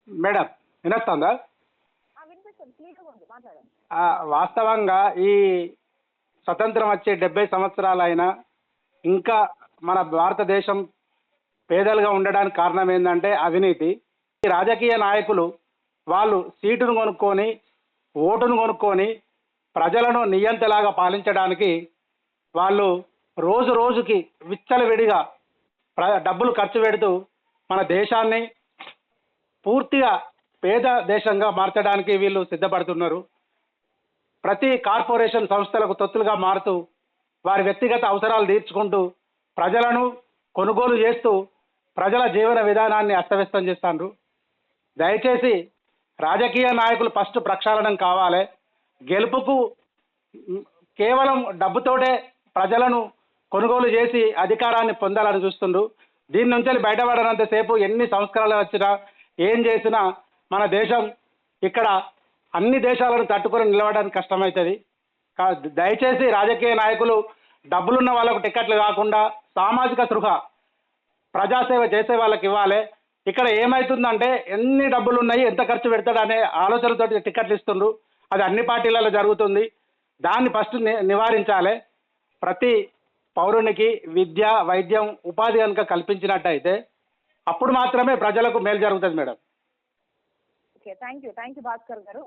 Madam వినొస్తుందా? వినిపిస్తుంది, క్లియర్గా ఉంది, మాట్లాడండి. వాస్తవంగా ఈ స్వతంత్రం వచ్చి 70 సంవత్సరాలైనా ఇంకా మన భారతదేశం పేదలుగా ఉండడానికి కారణం ఏంటంటే అవినీతి. ఈ రాజకీయ నాయకులు వాళ్ళు సీటును కొనుక్కొని ఓటును కొనుక్కొని ప్రజలను నియంతలాగా పాలించడానికి వాళ్ళు రోజు రోజుకి విచ్చలవిడిగా డబ్బులు ఖర్చు పెడుతూ మన దేశాన్ని పూర్తిగా పేద దేశంగా మార్చడానికి వీళ్ళు సిద్ధపడుతున్నారు. ప్రతి కార్పొరేషన్ సంస్థలకు తొత్తులుగా మారుతూ వారి వ్యక్తిగత అవసరాలు తీర్చుకుంటూ ప్రజలను కొనుగోలు చేస్తూ ప్రజల జీవన విధానాన్ని అస్తవ్యస్తం చేస్తున్నారు. దయచేసి రాజకీయ నాయకులు ఫస్ట్ ప్రక్షాళనం కావాలి. గెలుపుకు కేవలం డబ్బుతోటే ప్రజలను కొనుగోలు చేసి అధికారాన్ని పొందాలని చూస్తుండ్రు. దీని నుంచి బయటపడనంతసేపు ఎన్ని సంస్కరణలు వచ్చినా ఏం చేసినా మన దేశం ఇక్కడ అన్ని దేశాలను తట్టుకొని నిలవడానికి కష్టమవుతుంది. దయచేసి రాజకీయ నాయకులు డబ్బులున్న వాళ్ళకు టికెట్లు కాకుండా సామాజిక స్పృహ ప్రజాసేవ చేసే వాళ్ళకి ఇవ్వాలి. ఇక్కడ ఏమవుతుందంటే ఎన్ని డబ్బులు ఉన్నాయి, ఎంత ఖర్చు పెడతాడు అనే ఆలోచనతోటి టికెట్లు ఇస్తుండ్రు. అది అన్ని పార్టీలలో జరుగుతుంది. దాన్ని ఫస్ట్ నివారించాలి. ప్రతి పౌరునికి విద్య, వైద్యం, ఉపాధి కనుక కల్పించినట్టయితే అప్పుడు మాత్రమే ప్రజలకు మేలు జరుగుతుంది madam. Okay, thank you Bhaskar గారు.